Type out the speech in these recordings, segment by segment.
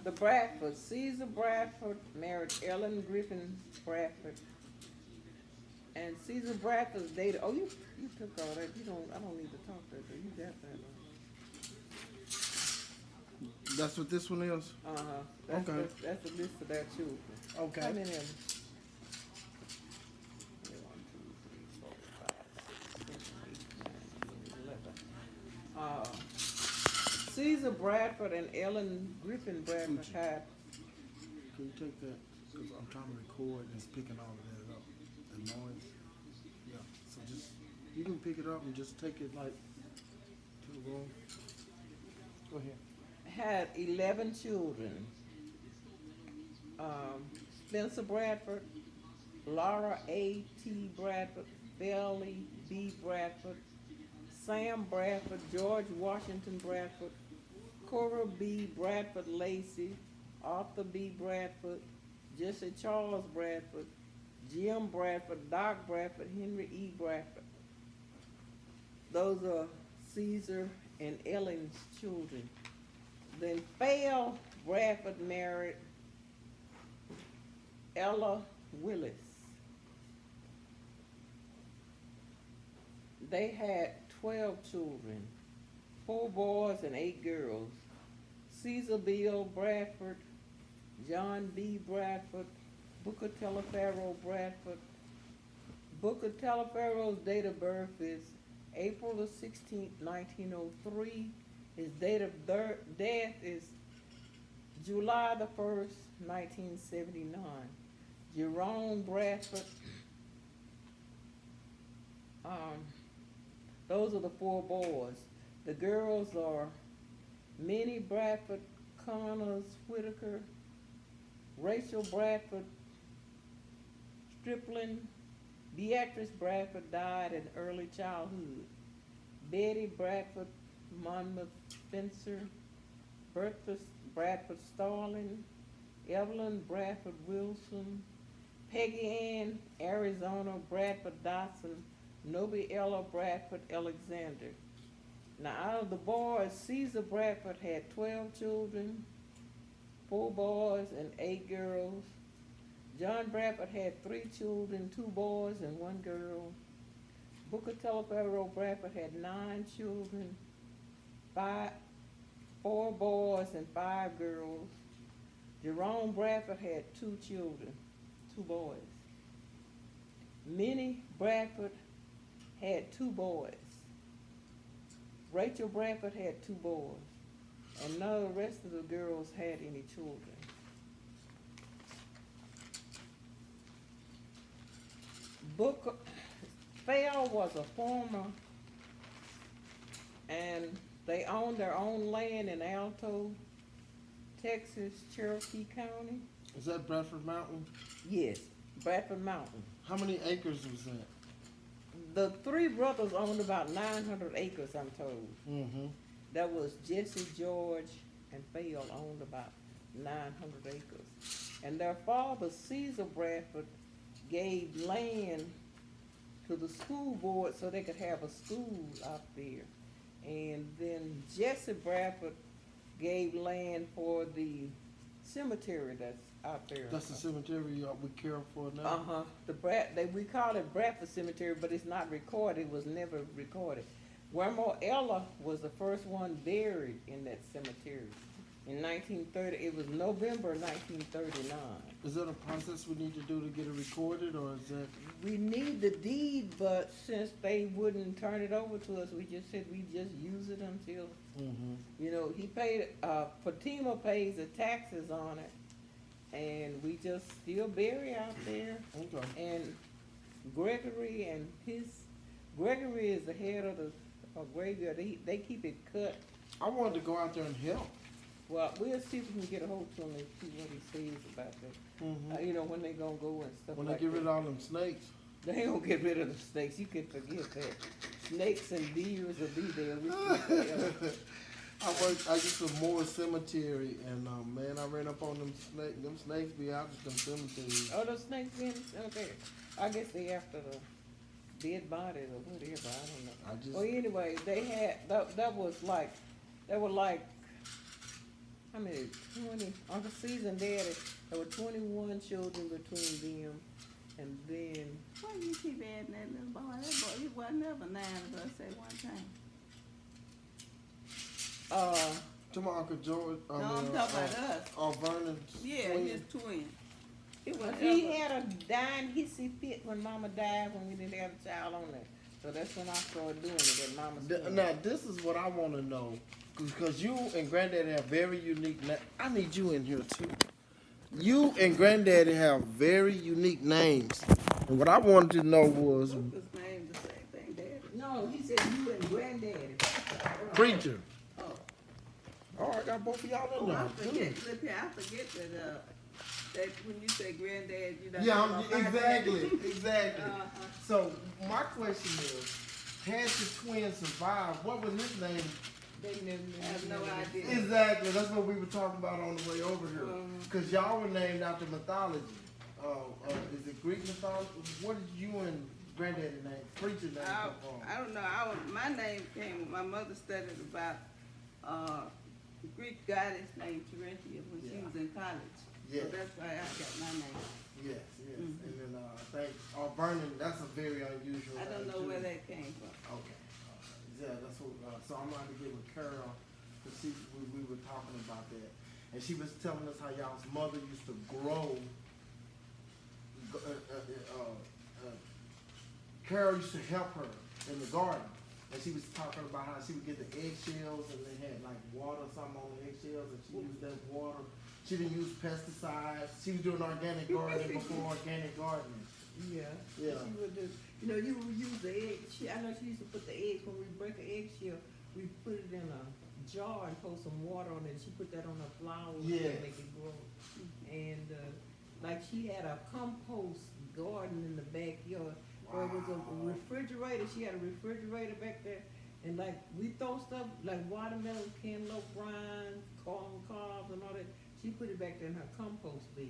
The Bradford, Caesar Bradford married Ellen Griffin Bradford, and Caesar Bradford's dated. Oh, you took all that. You don't. I don't need to talk to you. You got that That's what this one is? one. Okay. That's the list of their children. How Okay. many of them? One, two, three, four, five, six, seven, 8, 9, 10, 11. Caesar Bradford and Ellen Griffin Bradford Fuji. had. Can you take that? Because I'm trying to record and it's picking all of that up. The noise. Yeah. So just, you can pick it up and just take it like to the room. Go ahead. Had 11 children. Spencer Bradford, Laura A. T. Bradford, Belly B. Bradford, Sam Bradford, George Washington Bradford, Cora B. Bradford Lacey, Arthur B. Bradford, Jesse Charles Bradford, Jim Bradford, Doc Bradford, Henry E. Bradford. Those are Caesar and Ellen's children. Then Fail Bradford married Ella Willis. They had 12 children, 4 boys and 8 girls. Caesar Bill Bradford, John B. Bradford, Booker Teleferro Bradford. Booker Teleferro's date of birth is April the 16th, 1903. His date of death is July the 1st, 1979. Jerome Bradford. Um, those are the 4 boys. The girls are Minnie Bradford, Connors Whitaker, Rachel Bradford, Stripling. Beatrice Bradford died in early childhood. Betty Bradford, Monmouth Spencer, Bertha Bradford Starling, Evelyn Bradford Wilson, Peggy Ann Arizona Bradford Dotson, Nobiella Bradford Alexander. Now, out of the boys, Caesar Bradford had 12 children, 4 boys and 8 girls. John Bradford had 3 children, 2 boys and 1 girl. Booker Teleferro Bradford had 9 children, 4 boys and 5 girls. Jerome Bradford had 2 children, 2 boys. Minnie Bradford had 2 boys. Rachel Bradford had 2 boys. And none of the rest of the girls had any children. Booker Fail was a farmer, and they owned their own land in Alto, Texas, Cherokee County. Is that Bradford Mountain? Yes, Bradford Mountain. How many acres was that? The 3 brothers owned about 900 acres, I'm told. Mm-hmm. That was Jesse, George, and Fail owned about 900 acres. And their father, Caesar Bradford, gave land to the school board so they could have a school out there. And then Jesse Bradford gave land for the cemetery that's out there. That's the cemetery we care for now? Uh-huh. We call it Bradford Cemetery, but it's not recorded. It was never recorded. Grandma Ella was the first one buried in that cemetery. In 1930, it was November 1939. Is that a process we need to do to get it recorded, or is that? We need the deed, but since they wouldn't turn it over to us, we just said we just use it until, Mm-hmm. he paid, Fatima pays the taxes on it, and we just still bury out there. Okay. And Gregory is the head of the graveyard. They keep it cut. I wanted to go out there and help. Well, we'll see if we can get a hold to him and see what he says about that. Mm-hmm. When they gonna go and stuff When like they get that. rid of all them snakes. They ain't gonna get rid of the snakes. You can forget that. Snakes and deers will be there. I used to mow a cemetery, and man, I ran up on them snakes. Them snakes be out at them cemeteries. Oh, the snakes being okay. I guess they after the dead bodies or whatever. I don't know. Well, anyway, they had that was like they were like how many, 20, Uncle Caesar and Daddy, there were 21 children between them, and then, Why you keep adding that little boy? That boy, he wasn't never 9 of us at one time. To my Uncle George, No, I'm talking about us. Vernon. Yeah, his twin. It was he had a dying hissy fit when Mama died when we didn't have a child on there. So that's when I started doing it at Mama's funeral. Now this is what I want to know, because you and Granddaddy have very unique. I need you in here too. You and Granddaddy have very unique names, and what I wanted to know was Lucas named the same thing, Daddy. No, he said you and Granddaddy. Preacher. Oh, Oh, I got both of y'all in I there. forget. Look here, I forget that when you say granddad, you don't. Yeah, exactly. Uh-huh. So my question is, had the twin survived, what would his name? They never I have no idea. Exactly, that's what we were talking about on the way over here. Mhm. Cause y'all were named after mythology. Is it Greek mythology? What did you and Granddaddy name, preacher name come from? I don't know. My name came. My mother studied about Greek goddess named Terentia when she Yeah. was in college. Yeah. So that's why I got my name. Yes. Mhm. And then I think Vernon, that's a very unusual I don't name, know too. where that came from. Okay. Yeah, that's what. So I'm going to get with Carol, cause we were talking about that, and she was telling us how y'all's mother used to grow. Carol used to help her in the garden, and she was talking about how she would get the eggshells, and they had like water or something on the eggshells, and she used that water. She didn't use pesticides. She was doing organic gardening before organic gardening. Yeah. Yeah. She would do, you would use the egg. I know she used to put the eggs, when we break an eggshell, we put it in a jar and pour some water on it. She put that on her flowers Yes. to make it grow. And, like she had a compost garden in the backyard. Where it was a Wow. refrigerator. She had a refrigerator back there. And like, we throw stuff like watermelon, cantaloupe, rind, corn cobs and all that. She put it back there in her compost bed.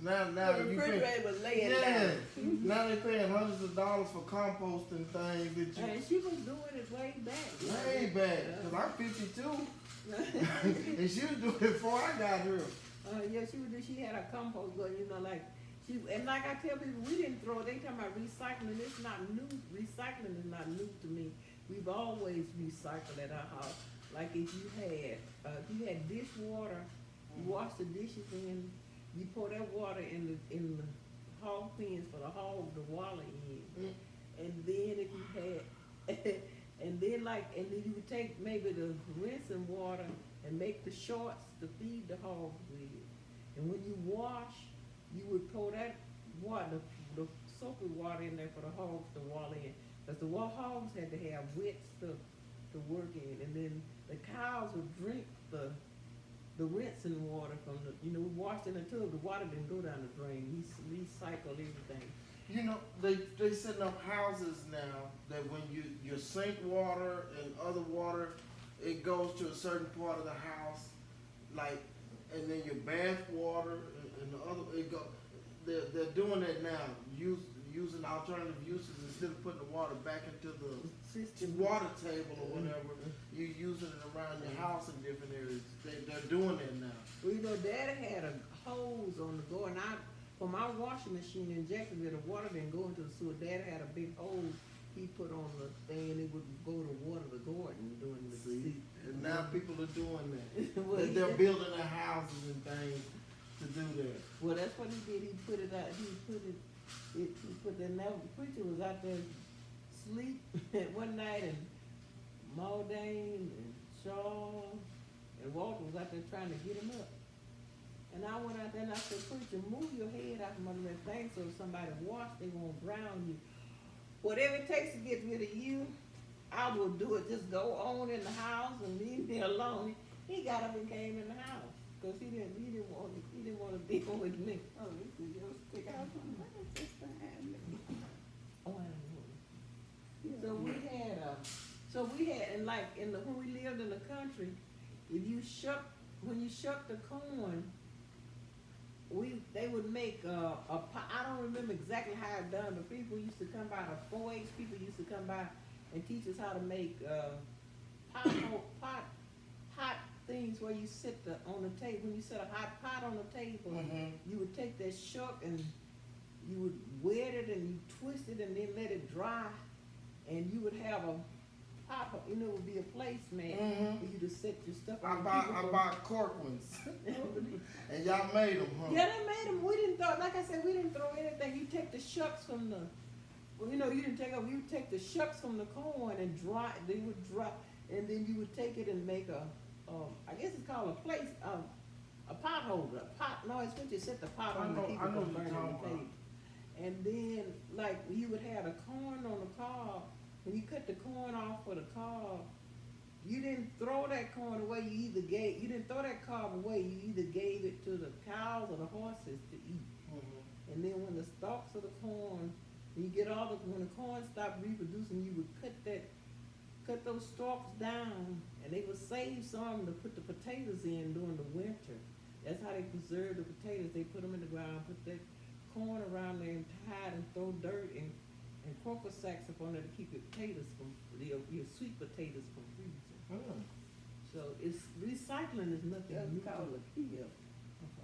Now The you pay, refrigerator was laying yeah. down. Now they paying hundreds of dollars for composting things that you And she was doing it way back. way back. Cause I'm 52, and she was doing it before I got here. Yeah, she would do. She had a compost garden, like she. And like I tell people, we didn't throw. They talking about recycling. It's not new. Recycling is not new to me. We've always recycled at our house. Like if you had dishwater, you wash the dishes in. You pour that water in the hog pens for the hog to wallow in. And then if you had, and then you would take maybe the rinsing water and make the shorts to feed the hogs with. And when you wash, you would pour that water, the soapy water in there for the hogs to wallow in. Cause the hogs had to have wet stuff to work in, and then the cows would drink the rinsing water from we washed in the tub. The water didn't go down the drain. We recycled everything. You know, they setting up houses now that when your sink water and other water, it goes to a certain part of the house, like, and then your bath water and the other they're doing that now. Using alternative uses instead of putting the water back into the System. water table or whatever. You're using it around your house in different areas. They're doing that now. Well, Daddy had a hose on the go, and for my washing machine in Jacksonville, the water didn't go into the sewer. Daddy had a big hose he put on the thing, and it would go to water the garden during the See, and now people are doing that. Well, They're building their houses and things to do that. Well, that's what he did. He put it out. He put the preacher was out there sleep one night, and Maldane and Shaw and Walter was out there trying to get him up. And I went out there and I said, preacher, move your head out from under that thing so if somebody wash, they won't drown you. Whatever it takes to get rid of you, I will do it. Just go on in the house and leave me alone. He got up and came in the house because he didn't want to deal with me. Oh, you can just stick out from that. Just to have me. Oh, I don't know. Yeah. So we had, and like when we lived in the country, when you shuck the corn, they would make a pot. I don't remember exactly how it done, but people used to come by, the 4-H people used to come by and teach us how to make hot things where you sit on the table, when you set a hot pot on the table, Mhm. you would take that shuck and you would wet it and you twist it and then let it dry, and you would have a pot, you know, it would be a placemat Mhm. for you to set your stuff I on. buy cork ones. And y'all made them, huh? Yeah, they made them. We didn't throw, like I said, we didn't throw anything. You take the shucks from the, well, you know, you didn't take up. You take the shucks from the corn and dry. They would dry, and then you would take it and make a, I guess it's called a place, a pot holder. A pot. No, it's when you set the pot on to keep it I know from what you're burning talking the about. table. And then, like, you would have the corn on the cob. When you cut the corn off for the cob, you didn't throw that corn away. You didn't throw that cob away. You either gave it to the cows or the horses to eat. Mhm. And then when the stalks of the corn, when the corn stopped reproducing, you would cut those stalks down, and they would save some to put the potatoes in during the winter. That's how they preserve the potatoes. They put them in the ground, put that corn around there and tie it and throw dirt and croaker sacks up on there to keep your potatoes from, your sweet potatoes from freezing. Mm. So it's, recycling is nothing That's new. called a peel.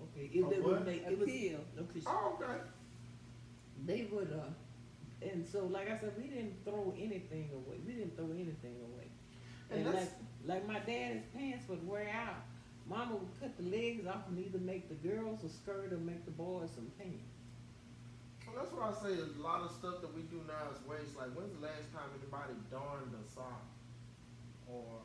Okay, if A they what? would make, A it was, peel. okay, Oh, okay. they would, and so, like I said, we didn't throw anything away. We didn't throw anything away. And And that's- like my dad's pants would wear out. Mama would cut the legs off and either make the girls a skirt or make the boys some pants. Well, that's what I say. A lot of stuff that we do now is waste. Like, when's the last time anybody darned a sock? Or,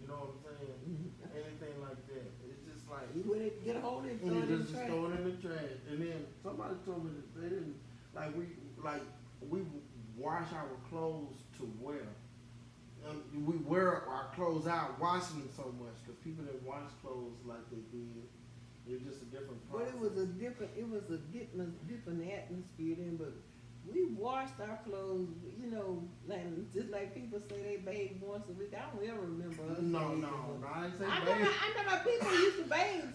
you know what I'm saying? Anything like that. It's just like, You would get a hold of it, and throw you it in the just trash. throw it in the trash. And then somebody told me that they didn't, we wash our clothes to wear. We wear our clothes out, washing them so much, because people didn't wash clothes like they did. It was just a different But process. it was a different atmosphere then, but we washed our clothes, you know, like, just like people say they bathe once a week. I don't ever remember us No, bathing no, once. I ain't say I baby. know my people used to bathe.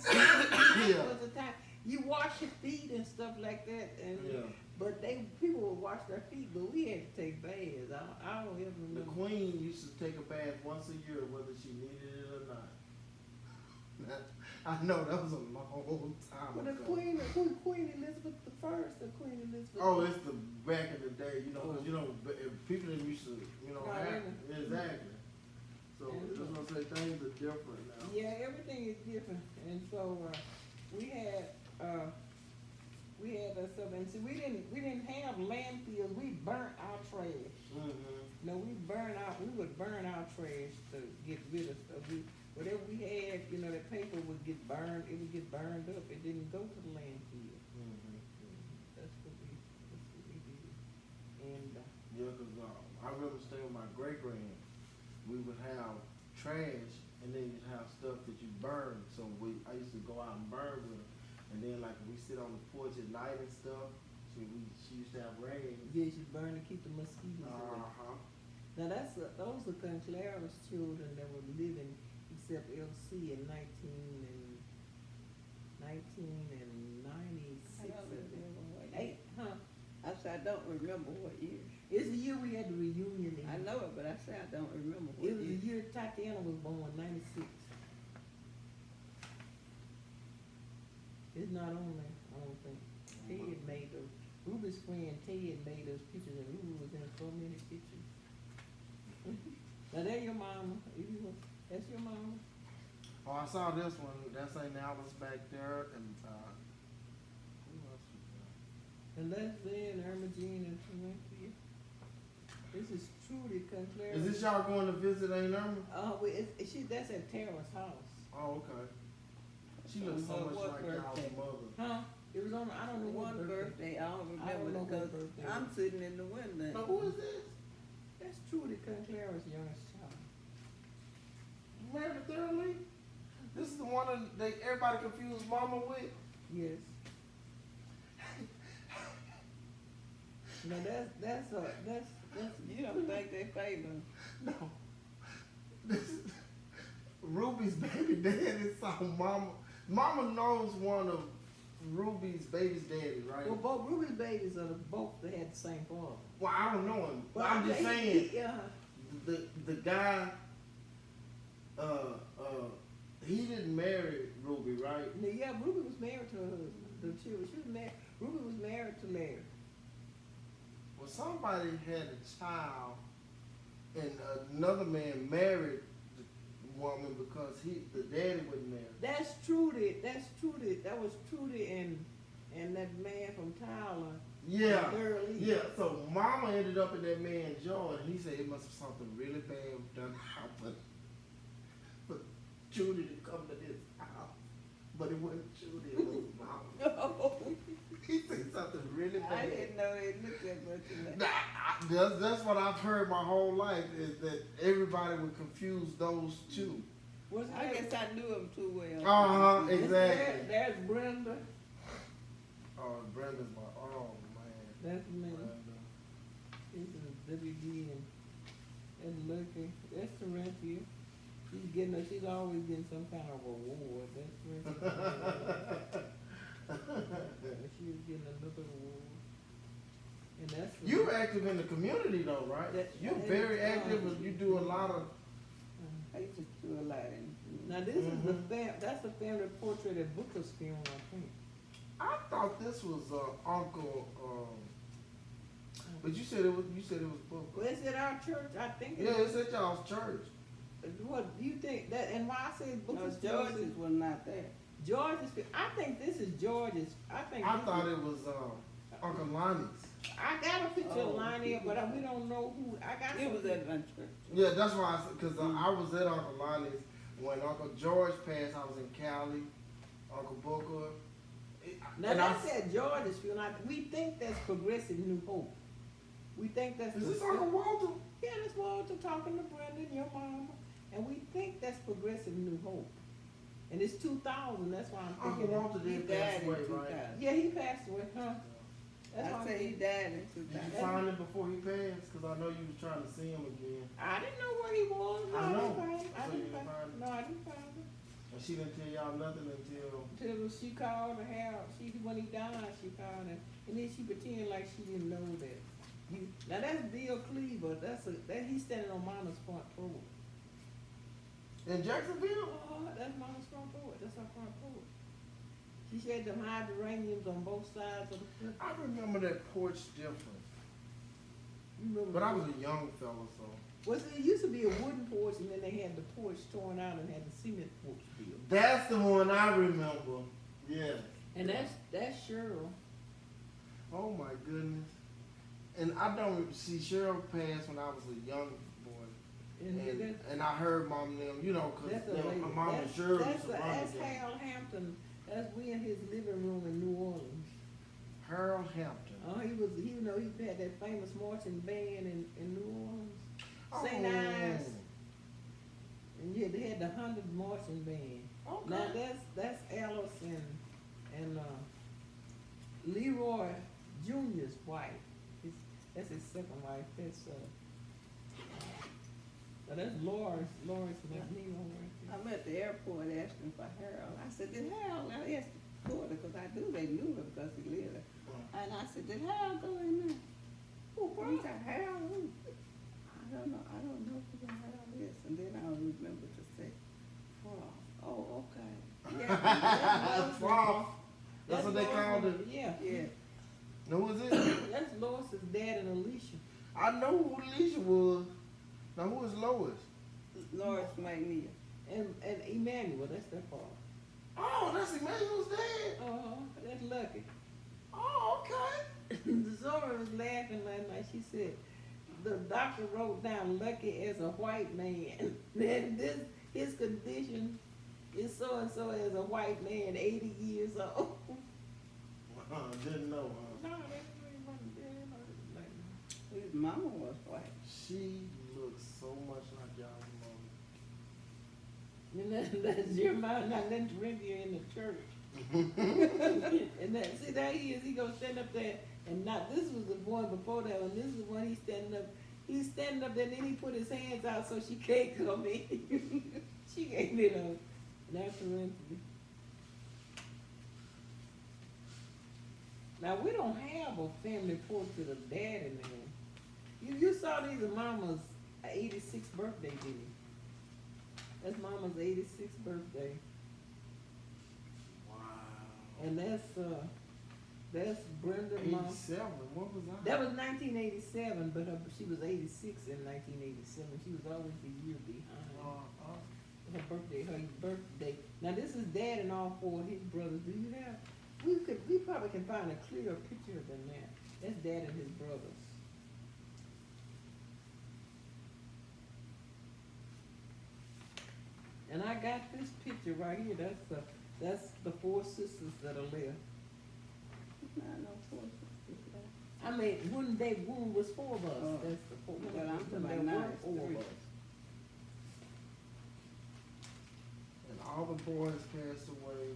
Yeah. Was the time you wash your feet and stuff like that, and Yeah. but people would wash their feet, but we had to take baths. I don't ever The remember. queen used to take a bath once a year, whether she needed it or not. I know that was a long time Well, the ago. Queen Elizabeth the First, the Queen Elizabeth. Oh, it's the back in the day, you know, 'cause, you know, if people didn't used to, you know, Right. have, exactly. So, And just want to say things are different now. Yeah, everything is different, and so, we had that stuff, and see, we didn't have landfills, we burnt our trash. Mm-hmm. No, we would burn our trash to get rid of stuff. Whatever we had, you know, that paper would get burned, it would get burned up, it didn't go to the landfill. Mm-hmm. That's what we did. And, Yeah, 'cause I remember staying with my great-grand. We would have trash, and then you'd have stuff that you burn. So I used to go out and burn with her. And then, like, we sit on the porch at night and stuff. She used to have rags. yes, you burn to keep the mosquitoes away. Uh-huh. Now those are Conclaris children that were living, except LC in 1996. I don't remember what year. Eight, huh? I said, I don't remember what year. It's the year we had the reunion in. I know it, but I said, I don't remember what It was the year. year Tatiana was born, 96. It's not on there, I don't think. Ted made those, Ruby's friend Ted made those pictures, and Ruby was in so many pictures. Now that's your mama, that's your mama. Oh, I saw this one. That's St. Alice back there, and who else was there? And Leslie and Irma Jean and Cynthia. This is Trudy Conclaris. Is this y'all going to visit Aunt Irma? That's at Tara's house. Oh, okay. She looks so On much what like birthday? y'all's mother. Huh? It was on, I don't know what One birthday, I don't remember know what because birthday. I'm sitting in the window. Now, who is this? That's Trudy Conclaris' youngest child. Mary Thoroughly? This is the one that everybody confused Mama with? Yes. No, that's You don't think they famous? No. This is Ruby's baby daddy saw Mama. Mama knows one of Ruby's baby's daddy, right? well, both Ruby's babies are both they had the same father. Well, I don't know him, but Well, I'm just he- saying yeah. the guy he didn't marry Ruby, right? Yeah, Ruby was married to her husband. She was married. Ruby was married to Larry. Well, somebody had a child, and another man married the woman because the daddy wasn't married. That's Trudy. That was Trudy and that man from Tyler. Yeah, Girl, yeah. So Mama ended up in that man's yard, and he said it must be something really bad done happened for Judy to come to his house, but it wasn't Judy, it was Mama. He said something really bad. I didn't know it looked that much in Nah, that. that's what I've heard my whole life, is that everybody would confuse those two. Was I guess I knew him too well. Uh-huh, exactly. There's Brenda. Oh, Brenda's my, oh man. That's me. Brenda. This is WD and Lucky. That's Terentia. She's always getting some kind of award. That's Terentia. She was getting another award. And that's You're active in the community though, right? You're very active, and you do a lot of. I used to do a lot in. Now this is the that's the family portrait at Booker's funeral, I think. I thought this was Uncle. But you said it was. You said it was Booker. Well, it's at our church, I think. Yeah, it's at y'all's church. What do you think that? And why I say No, Booker's funeral? George's was not there. George's. I think this is George's. I thought it was Uncle Lonnie's. I got a picture of Oh. Lonnie, but we don't know who. I got. It was some- at my church. Yeah, that's why I said, because I was at Uncle Lonnie's when Uncle George passed. I was in Cali. Uncle Booker. Now And that's at George's funeral. We think that's Progressive New Hope. We think that's. Is this Uncle Walter? Yeah, that's Walter talking to Brenda and your mama, and we think that's Progressive New Hope. And it's 2000. That's why I'm Uncle thinking. Walter He did pass died in away, 2000. right? Yeah, he passed away, huh? That's why I I'm say he thinking- died in Did you 2000. find him before he passed? Because I know you was trying to see him again. I didn't know where he was. No, I know. didn't find him. So you didn't find him? No, I didn't find him. And she didn't tell y'all nothing until. Until she called her house. When he died, she called him, and then she pretended like she didn't know that. Now that's Bill Cleaver. He's standing on Mama's front porch. In Jacksonville? Oh, that's Mama's front porch. That's her front porch. She had them hydrangeums on both sides of the front. I remember that porch different. You remember? But I was a young fella, so. Well, see, it used to be a wooden porch, and then they had the porch torn out and had the cement porch built. That's the one I remember. Yeah. And that's Cheryl. Oh my goodness. And I don't see Cheryl passed when I was a young boy. And I heard mom and them, you know, That's a because lady. my mom and That's- Cheryl that's used to a- run That's together. Harold Hampton. That's we in his living room in New Orleans. Harold Hampton. He had that famous marching band in New Orleans. St. Oh. Ives. And yeah, they had the 100 marching band. Okay. Now that's Alice and Leroy Jr.'s wife. That's his second wife. That's Lawrence McNeil right there. I'm at the airport asking for Harold. I said, did Harold, I asked the porter, because I knew they knew him because he lived there. And I said, did Harold go in there? He said, Harold who? I don't know who the Harold is. And then I remember to say, Frost. Oh, okay. Yeah, Frost. That's what they Lois- called it. Yeah. yeah. No, who was it? That's Lois's dad and Alicia. I know who Alicia was. Now who is Lois? Lawrence McNeil. And Emmanuel, that's their father. Oh, that's Emmanuel's dad. That's Lucky. Oh, okay. Zora was laughing last night. She said, the doctor wrote down Lucky as a white man. Then his condition is so and so as a white man, 80 years old. Didn't know, No, that's really like His mama was white. She looks so much like y'all mom. and that's Jeremiah, not letting Corinthia in the church. And see, there he is. He gonna stand up there, and not this was the one before that one. This is when he's standing up. He's standing up there, and then he put his hands out so she can't come in. She gave it a natural entity. Now we don't have a family portrait of dad in there. You saw these are Mama's 86th birthday, didn't you? That's Mama's 86th birthday. Wow. And that's Brenda Mom. 87. What was I? That was 1987, but she was 86 in 1987. She was always a year behind. Her birthday. Now this is Dad and all four of his brothers. Do you have? We probably can find a clearer picture than that. That's Dad and his brothers. And I got this picture right here. That's the four sisters that are left. Not no forces. I mean, when was four of us? Oh. That's the four. Well, I'm talking there about now were it's four of three. us. And all the boys passed away.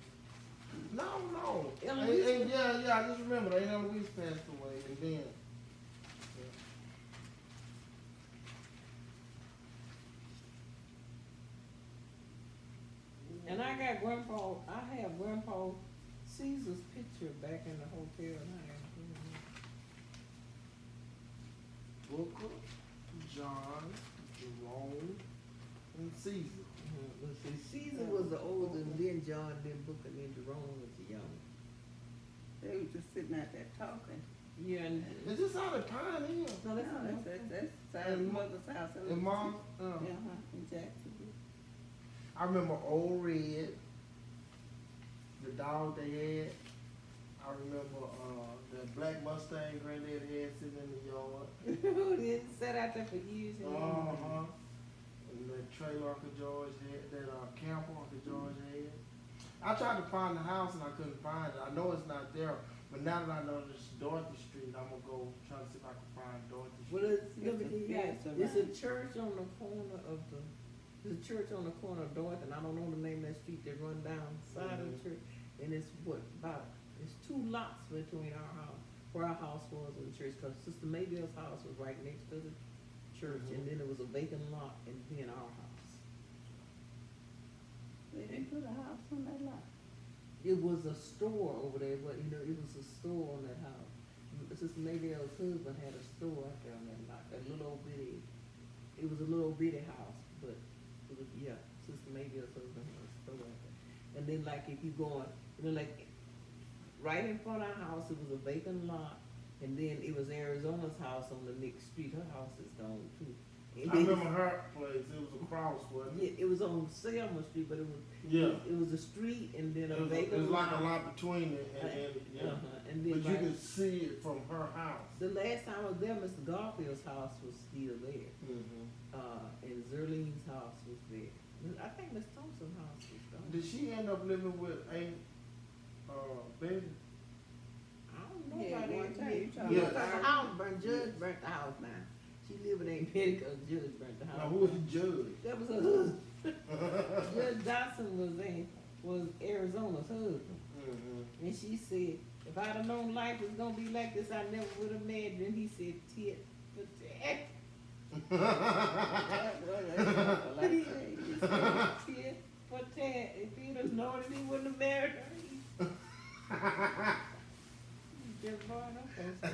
No. Eloise? Yeah, I just remember they Eloise passed away, and then. And I got I have Grandpa Caesar's picture back in the hotel. And I have Booker, John, Jerome, and Caesar. let's see, Caesar was the oldest, and then John, then Booker, then Jerome was the young. They were just sitting out there talking. Yeah, and Is this out of Pioneer? no, that's not That's Simon's And mother's house. And Mom, In Jacksonville. I remember Old Red, the dog they had. I remember that black Mustang Granddad had sitting in the yard. who did sat out there for years. And years. And that trailer Uncle George had, that camper Uncle George had. I tried to find the house and I couldn't find it. I know it's not there, but now that I know it's Dorothy Street, I'm gonna go try to see if I can find Dorothy Street. Well, it's a It's church on the corner of there's a church on the corner of Dorothy, and I don't know the name of that street that run down the side of the church. And it's it's 2 lots between our house, where our house was and the church, cause Sister Maybell's house was right next to the church, and then there was a vacant lot, and then our house. They didn't put a house on that lot. It was a store over there, but it was a store on that house. Sister Maybell's husband had a store out there on that lot, it was a little bitty house, but it was, Sister Maybell's husband had a store out there. And then like if you going, like right in front of our house, it was a vacant lot, and then it was Arizona's house on the next street, her house is gone too. And I then- remember her place. It was across, wasn't it? Yeah, it was on Selma Street, but it was, Yeah. it was a street and then It a was, vacant lot. like a lot between it, and yeah. And then But you like, could see it from her house. the last time I was there, Mr. Garfield's house was still there, and Zerlene's house was there. I think Miss Thompson's house was gone. Did she end up living with Aunt Betty? I don't know Yeah, about one that. time you talking Yeah. Because the house burnt, Judge burnt the house down. She lived with Aunt Betty because Judge burnt the house. Now, who was the judge? That was her husband. Judge Dawson was Arizona's husband. And she said, if I'd have known life was gonna be like this, I never would have married him. He said, tit for tat. He said, tit for tat. If he'd have known it, he wouldn't have married her. Just brought up those things.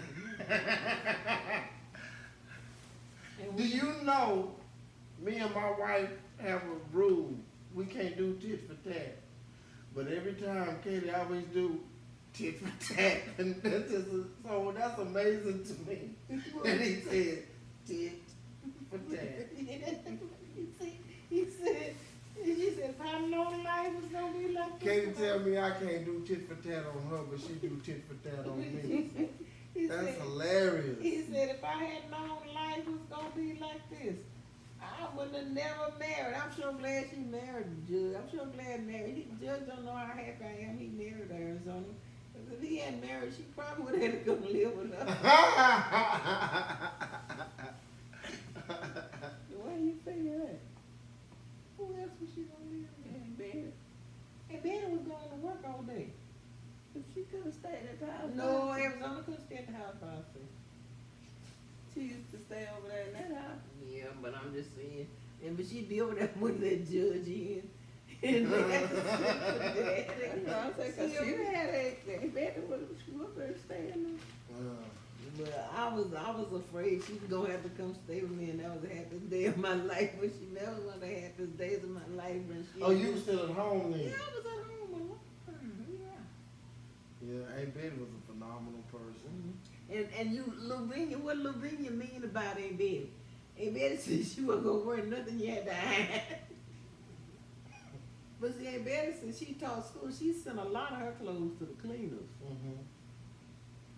And Do we- you know, me and my wife have a rule. We can't do tit for tat. But every time Katie always do tit for tat. And that's just so that's amazing to me. And he said tit for tat. He said, she said, if I know life was gonna be like this. Katie tell me I can't do tit for tat on her, but she do tit for tat on me. He That's said, hilarious. he said, if I had known life was gonna be like this, I would have never married. I'm sure glad she married the judge. I'm sure glad married. The judge don't know how happy I am. He married Arizona. 'Cause if he hadn't married, she probably would have had to come live with her. Why you figure that? Who else was she gonna live with? And Betty, And Betty was going to work all day. if she could have stayed at the house. No, Arizona couldn't stay at the house by herself. She used to stay over there in that house. Yeah, but I'm just saying. And but she'd be over there with that judge in. And they had to sit for that. You know what I'm saying? Cause she had a, Betty would have staying there. But I was afraid she was gonna have to come stay with me, and that was the happiest day of my life. But she never one of the happiest days of my life when she. Oh, you were still at home then? Yeah, I was at home a long time. Yeah. Yeah, Aunt Betty was a phenomenal person. And you, Lavinia, what Lavinia mean about Aunt Betty? Aunt Betty said she wasn't gonna wear nothing you had to hide. But see, Aunt Betty said she taught school. She sent a lot of her clothes to the cleaners.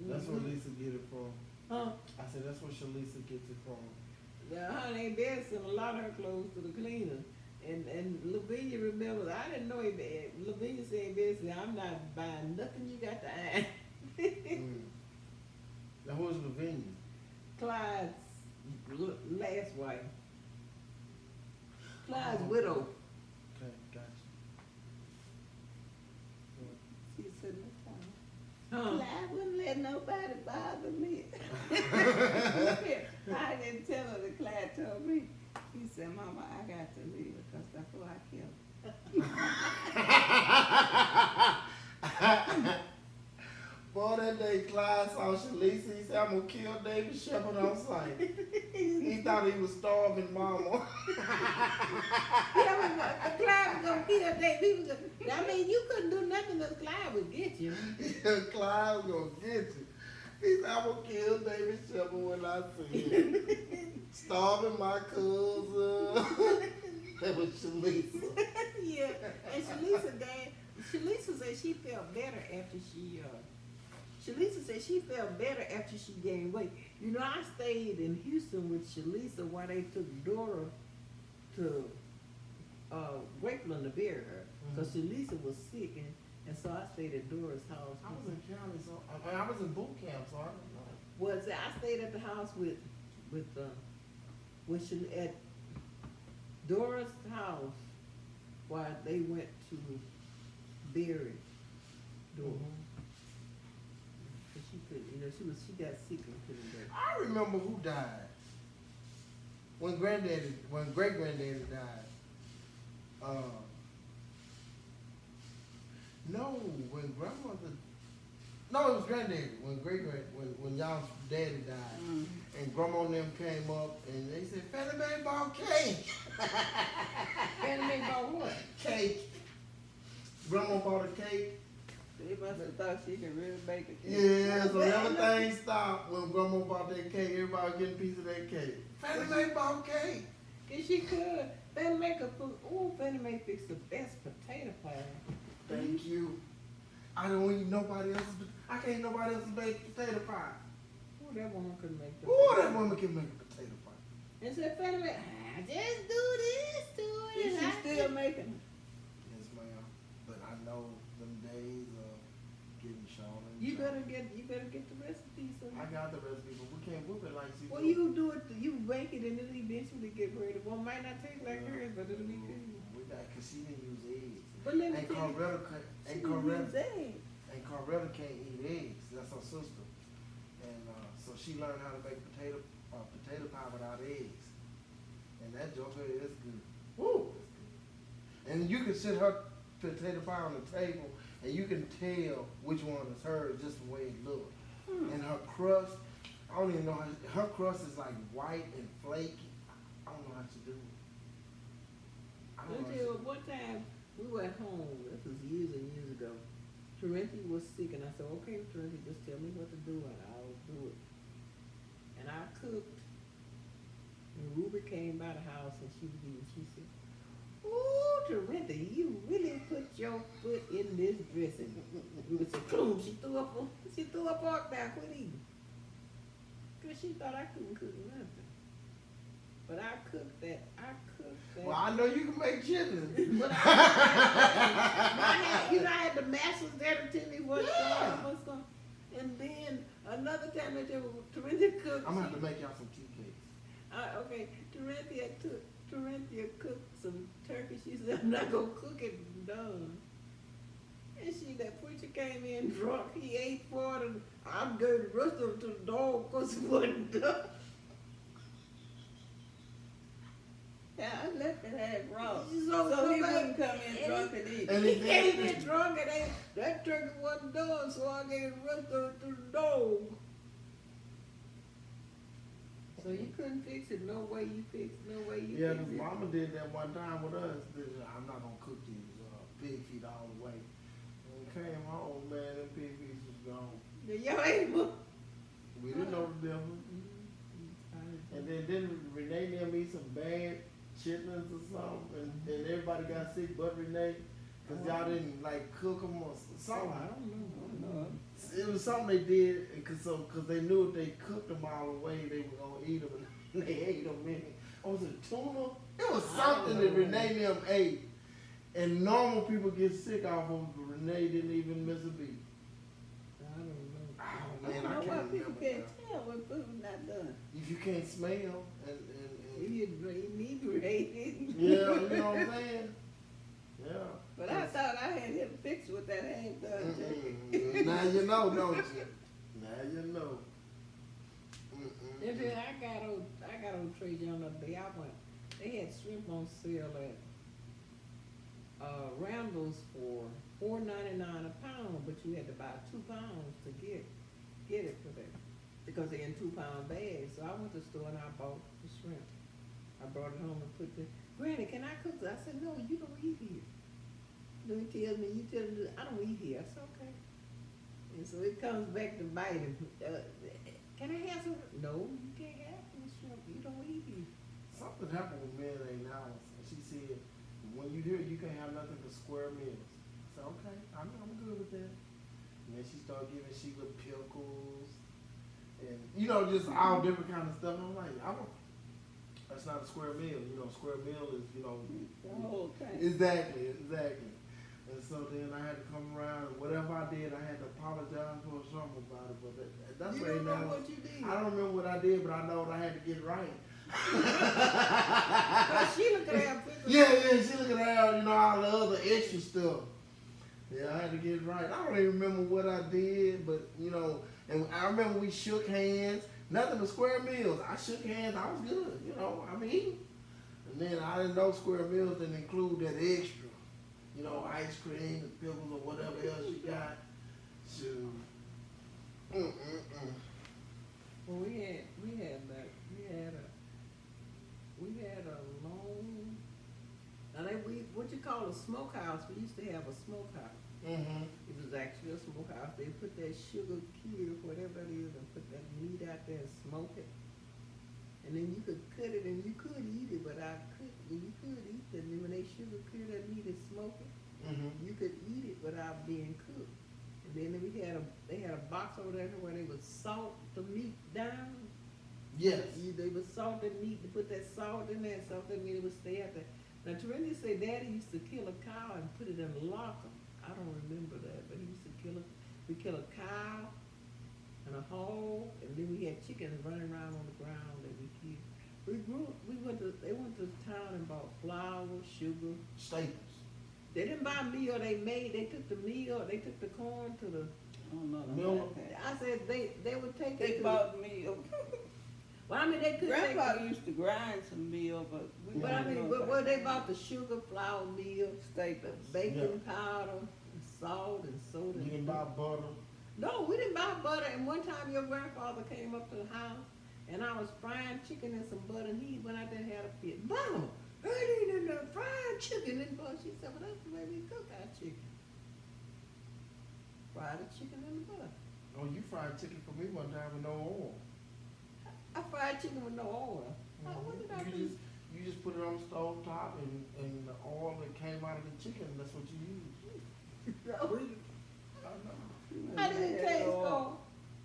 That's where Lisa get it from. Huh? I said that's where Shalisa gets it from. Yeah, honey, Aunt Betty sent a lot of her clothes to the cleaners. And Lavinia remembers, I didn't know Aunt Betty. Lavinia said, Aunt Betty said, I'm not buying nothing you got to hide. Now who's Lavinia? Clyde's last wife. Clyde's widow. Okay, gotcha. She said, no time. Huh? I wouldn't let nobody bother me. I didn't tell her that Clyde told me. He said, Mama, I got to leave because that's who I killed. Boy, that day Clyde saw Shalisa, he said, I'm gonna kill David Shepard on sight. He thought he was starving Mama. Clyde was gonna kill Dave. He was gonna, I mean, you couldn't do nothing else. Clyde would get you. Clyde was gonna get you. He said, I'm gonna kill David Shepard when I see him. Starving my cousin. That was Shalisa. Yeah, and Shalisa said she felt better after she, Shalisa said she felt better after she gained weight. You know, I stayed in Houston with Shalisa while they took Dora to Grapeland to bury her. Because Shalisa was sick, and so I stayed at Dora's house. I was in county, so I was in boot camp, so I don't know. Well, see, I stayed at the house with at Dora's house while they went to bury Dora. Cause she couldn't, you know, she got sick and couldn't go. I remember who died. When great granddaddy died. No, when grandmother. No, it was granddaddy. When y'all's daddy died, and grandma and them came up and they said, Fannie Mae bought cake. Fannie Mae bought what? Cake. Grandma bought a cake. They must have thought she could really bake a cake. Yeah, so everything stopped when grandma bought that cake. Everybody was getting a piece of that cake. Fannie Mae bought cake. Cause she could. Fannie Mae could put, Fannie Mae fixed the best potato pie. Thank you. I don't eat nobody else's. I can't eat nobody else's baked potato pie. Oh, that woman could make the Ooh, that woman can make a potato pie. And said, Fannie Mae, just do this to it. Is she still making it? Yes, ma'am. But I know them days of getting Sean and You Sean. better get the recipe. So I got the recipe, but we can't whip it like she well, do. you do it. You bake it, and it'll eventually get ready. Well, it might not taste like hers, but it'll be good. We got, cause she didn't use eggs. But let me And tell you, Coretta can't eat eggs. That's her sister. And so she learned how to make potato pie without eggs. And that joker is good. Woo! It's good. And you can sit her potato pie on the table and you can tell which one is hers just the way it looks. And her crust, I don't even know how, her crust is like white and flaky. I don't know how to do it. I don't know how to until one time we were at home. This was years and years ago. Terenti was sick, and I said, "Okay, Terenti, just tell me what to do, and I'll do it." And I cooked. And Ruby came by the house, and she was eating. She said, "Ooh, Terenti, you really put your foot in this dressing." Ruby said, "Boom!" She threw her fork down, quit eating, cause she thought I couldn't cook nothing. But I cooked that. Well, I know you can make chitlins. But I had the masters there to tell me what's going. And then another time that Terentia cooked. I'm gonna have to make y'all some tea cakes. Okay, Terentia cooked some turkey. She said, "I'm not gonna cook it done." And that preacher came in drunk. He ate for it, and I gave the rest of it to the dog because it wasn't done. Yeah, I left it at raw. So So he nobody- wouldn't come in drunk and eat. And He he came did. in drunk and that turkey wasn't done, so I gave the rest of it to the dog. So you couldn't fix it, no way you fixed, no way you Yeah, fixed the it. mama did that one time with us. I'm not gonna cook these pig feet all the way. When we came home, man, them pig feet was gone. Y'all ain't mo- We didn't know the difference. And then Renee and them eat some bad chitlins or something, and everybody got sick but Renee, cause y'all didn't like cook them or something. I don't know. No. It was something they did, cause they knew if they cooked them all the way, they were gonna eat them, and they ate them. Man, was it tuna? It was something that Renee and them ate, and normal people get sick off of them, but Renee didn't even miss a beat. I don't know. Oh, man, I know why can't people remember can't now. tell when food's not done. If you can't smell, and You inebriated. yeah, you know what I'm saying? Yeah. But I thought I had him fixed with that ain't done. Jay. Now you know, don't you? Now you know. And then I got on Trade Young the other day. I went. They had shrimp on sale at Randall's for $4.99 a pound, but you had to buy 2 pounds to get it for that because they're in 2-pound bags. So I went to the store and I bought the shrimp. I brought it home and put the. Granny, can I cook this? I said, no, you don't eat here. Then he tells me, you tell him, I don't eat here. I said, okay. And so it comes back to bite him. Can I have some? No, you can't have some shrimp. You don't eat here. Something happened with Mary now, and she said, when you hear you can't have nothing but square meals. I said, okay, I'm good with that. And then she started giving Sheila pickles, and you know, just all different kind of stuff. And I'm like, that's not a square meal. You know, square meal is, you know, The whole thing. exactly. And so then I had to come around, and whatever I did, I had to apologize for something about it. But that's You right don't know now. what you did. I don't remember what I did, but I know what I had to get right. But Sheila could have pickles. Yeah, she looking at, you know, all the other extra stuff. Yeah, I had to get it right. I don't even remember what I did, but, you know, and I remember we shook hands. Nothing but square meals. I shook hands. I was good, you know. I'm eating. And then I didn't know square meals didn't include that extra. You know, ice cream and pickles or whatever else you got. So, Well, we had a long. Now what you call a smokehouse? We used to have a smokehouse. It was actually a smokehouse. They put that sugar cube, whatever it is, and put that meat out there and smoke it. And then you could cut it and you could eat it, but you could eat it. And then when they sugar cure that meat and smoke it, you could eat it without being cooked. And then they had a box over there where they would salt the meat down. yes. They would salt the meat, to put that salt in there, salt that meat, it would stay out there. Now, Teresa said Daddy used to kill a cow and put it in a locker. I don't remember that, but he used to we kill a cow and a hog, and then we had chickens running around on the ground that we killed. They went to town and bought flour, sugar. Staples. They didn't buy meal, they took the meal, they took the corn to the, I don't know. Miller. I said they would take it They to bought meal. well, I mean, they could take Grandpa used to grind some meal, but we But I don't mean, know well, about they that. bought the sugar, flour, meal, Staples. baking powder, and salt, and soda. You can buy butter. No, we didn't buy butter. And one time your grandfather came up to the house, and I was frying chicken and some butter, and he went out there and had a fit. Mama, early in the fried chicken and butter. She said, well, that's the way we cook our chicken. Fry the chicken in the butter. Oh, you fried chicken for me one time with no oil. I fried chicken with no oil. What did I do? You just put it on the stove top and the oil that came out of the chicken, that's what you use. I know. How did it taste, though?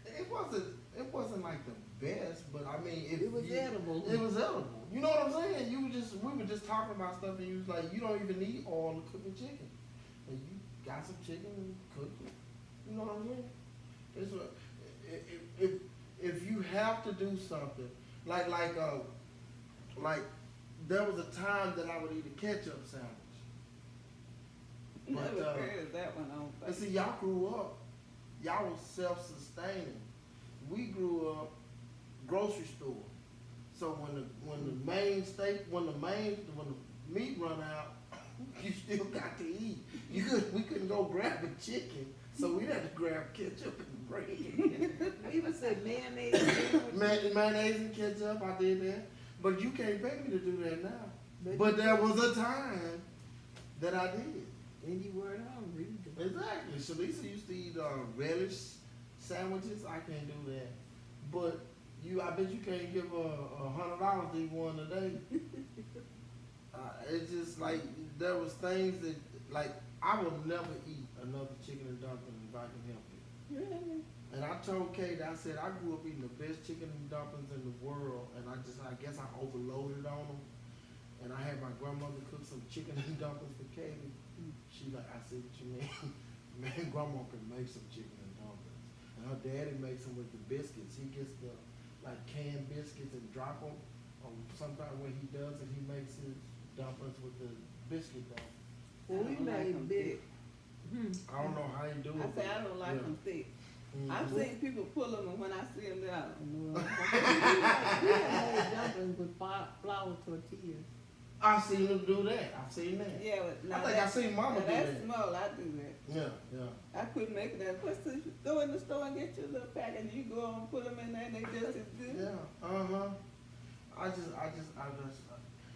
It wasn't like the best, but I mean, It was edible. It was edible. You know what I'm saying? We were just talking about stuff, and you was like, you don't even need oil to cook a chicken, and you got some chicken and cooked it. You know what I'm saying? It's what, if you have to do something, like there was a time that I would eat a ketchup sandwich. Never heard of that one on. And see, y'all grew up, y'all was self-sustaining. We grew up grocery store. So when the meat run out, you still got to eat. We couldn't go grab a chicken, so we had to grab ketchup and bread. We was said mayonnaise sandwich. Mayonnaise and ketchup, I did that. But you can't pay me to do that now. But you- there was a time that I did. And you weren't hungry. Exactly. Shalisa used to eat relish sandwiches. I can't do that. But I bet you can't give her $100 to eat one a day. It's just like there was things that like I will never eat another chicken and dumplings if I can help it. Really? And I told Kate, I said I grew up eating the best chicken and dumplings in the world, and I guess I overloaded on them. And I had my grandmother cook some chicken and dumplings for Katie. She like, I said, what you mean? Man, grandma can make some chicken and dumplings. And her daddy makes them with the biscuits. He gets the like canned biscuits and drop them. Sometimes when he does it, he makes his dumplings with the biscuit dough. Well, we I don't like made them big. I don't know how he do it. I say I don't like yeah. them thick. Mhm. I've seen people pull them, and when I see them, they're out. We made dumplings with flour tortillas. I've seen him do that. I've seen that. Yeah, but I think I seen Mama do that's that. small. I do that. Yeah. I quit making that. What's the, go in the store and get your little package. You go on and put them in there, and they just as good. Yeah. I just,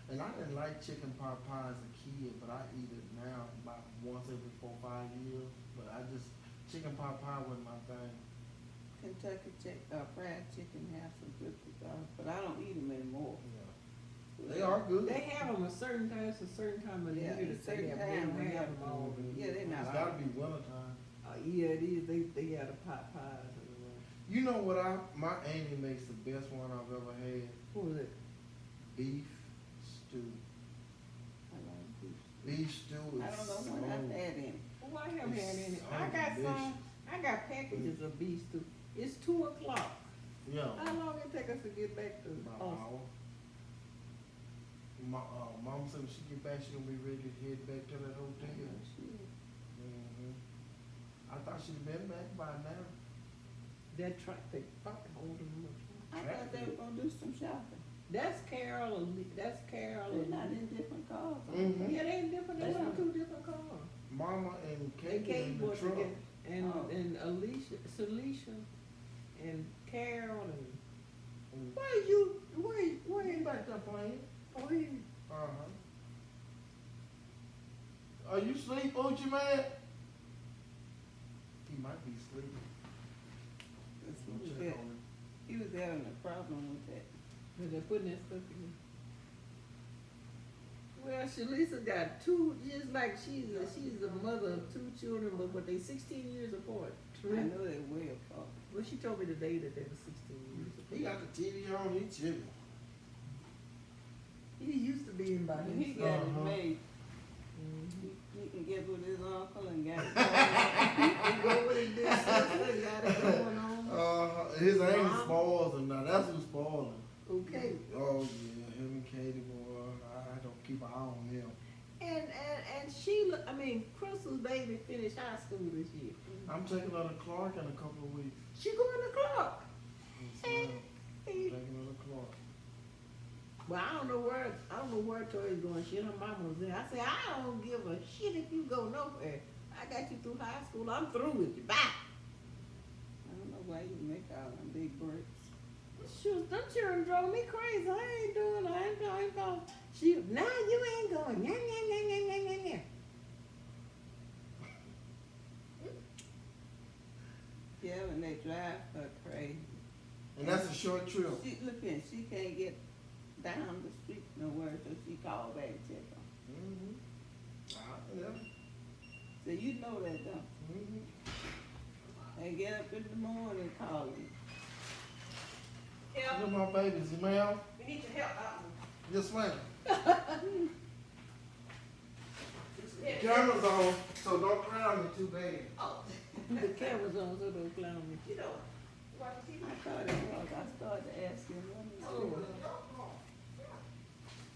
and I didn't like chicken pot pie as a kid, but I eat it now about once every 4-5 years. But chicken pot pie wasn't my thing. Kentucky fried chicken have some good stuff, but I don't eat them anymore. Yeah. They are good. They have them a certain time of the Yeah, year. a that certain they time don't they have have them all. Yeah, they're not It's gotta be wintertime. Yeah, it is. They got a pot pies. You know what my auntie makes the best one I've ever had? What was it? Beef stew. I like beef. Beef stew is I don't know when I've had any. Well, I haven't had any. It's I got delicious. some. I got packages of beef stew. It's 2:00. Yeah. How long it take us to get back to About an Austin? hour. Mama said when she get back, she gonna be ready to head back to that hotel. Mm-hmm. I thought she'd been back by now. That truck, they probably holding them I thought they were gonna do some shopping. That's Carol. That's Carol. They're not in different cars. Mhm. Yeah, they in different. They Yeah. in two different cars. Mama and And Kate Kate in the was truck. together, and Oh. and Alicia, Celicia, and Carol, and Mm. where You back there playing? oh he Uh-huh. Are you asleep, Uchi man? He might be sleeping. He We'll was check there- on him. He was having a problem with that. was they putting that stuff in. Well, Shalisa got two, just like she's the mother of two children, but they 16 years apart. I know they're way apart. Well, she told me today that they were 16 years He apart. got the TV on, he chilling. He used to be in by When he himself. got it made, Mhm. he can get with his uncle and got it. He go with his big sister, got it going on. His ain't Mom. spoils him now. That's who's spoiling. Okay. Oh yeah, him and Katie, boy, I don't keep an eye on him. And Sheila, I mean, Crystal's baby finished high school this year. I'm taking her to Clark in a couple of weeks. She going to Clark. Yes, ma'am. Taking her to Clark. Well, I don't know where Tori's going. She and her mama was there. I said, I don't give a shit if you go nowhere. I got you through high school. I'm through with you. Bye. I don't know why you make all them big breaks. Shoot, them children drove me crazy. I ain't going. Nah, you ain't going. Yeah. Yeah, when they drive her crazy. And that's a short trip. She, look here, she can't get down the street nowhere, so she called back and check on. Mm-hmm. Yeah. So you know that, don't you? Mm-hmm. They get up in the morning calling. Look at my babies, ma'am. We need your help out. Yes, ma'am. Camera's on, so don't crown me too bad. Oh, the camera's on, so don't clown me. You know, watch TV. I thought it was. I started asking Oh. them.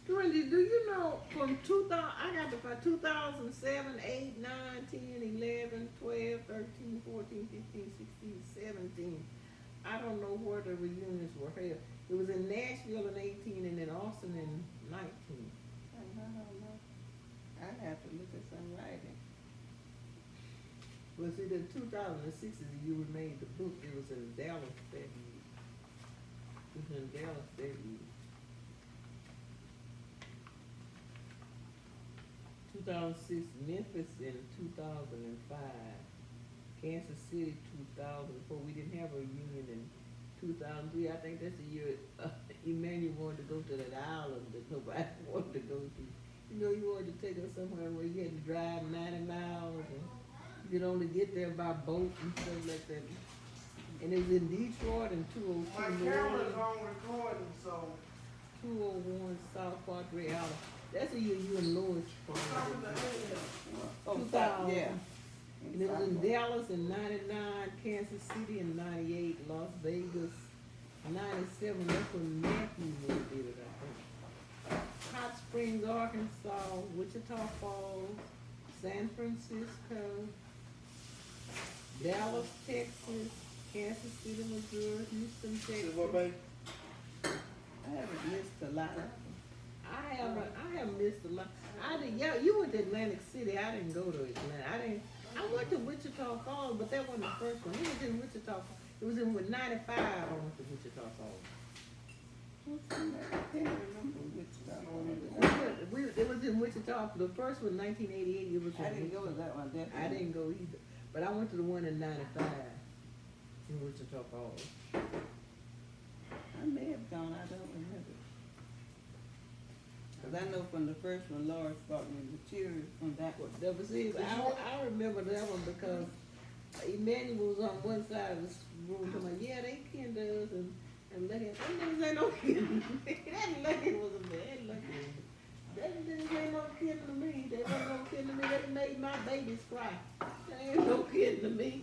Dorinda, do you know from 2000, I got to 2007, 8, 9, 10, 11, 12, 13, 14, 15, 16, 17. I don't know where the reunions were held. It was in Nashville in 18 and in Austin in 19. I don't know. I'd have to look at some writing. Well, see, the 2006 is the year we made the book. It was in Dallas that year. It was in Dallas that year. 2006, Memphis in 2005, Kansas City 2004. We didn't have a reunion in 2003. I think that's the year Emmanuel wanted to go to that island that nobody wanted to go to. You know, he wanted to take us somewhere where you had to drive 90 miles and you could only get there by boat and stuff like that. And it was in Detroit in 202 My New camera's Orleans, on recording, so 201 South Padre Island. That's the year you and Louis talking to from. Oh, 2000. yeah. And it was in Dallas in 99, Kansas City in 98, Las Vegas 97. That's when Matthew did it, I think. Hot Springs, Arkansas, Wichita Falls, San Francisco, Dallas, Texas, Kansas City, Missouri, Houston, Texas. what, babe? I haven't missed a lot of them. I have missed a lot. I didn't. Yeah, you went to Atlantic City. I didn't go to Atlanta. I went to Wichita Falls, but that wasn't the first one. It was in Wichita. It was in with 95. I went to Wichita Falls. What's in there? I can't remember which stuff. It was in Wichita. The first one, 1988. It was. I didn't go to that one, definitely. I didn't go either, but I went to the one in 95 in Wichita Falls. I may have gone, I don't remember. Cause I know from the first one, Lawrence brought me material from that one. That was it. I remember that one because Emmanuel was on one side of the room talking about, yeah, they kinned us and Lucky. Them niggas ain't no kidding. That Lucky was a bad Lucky. That niggas ain't no kidding to me. They ain't no kidding to me. They made my babies cry. They ain't no kidding to me.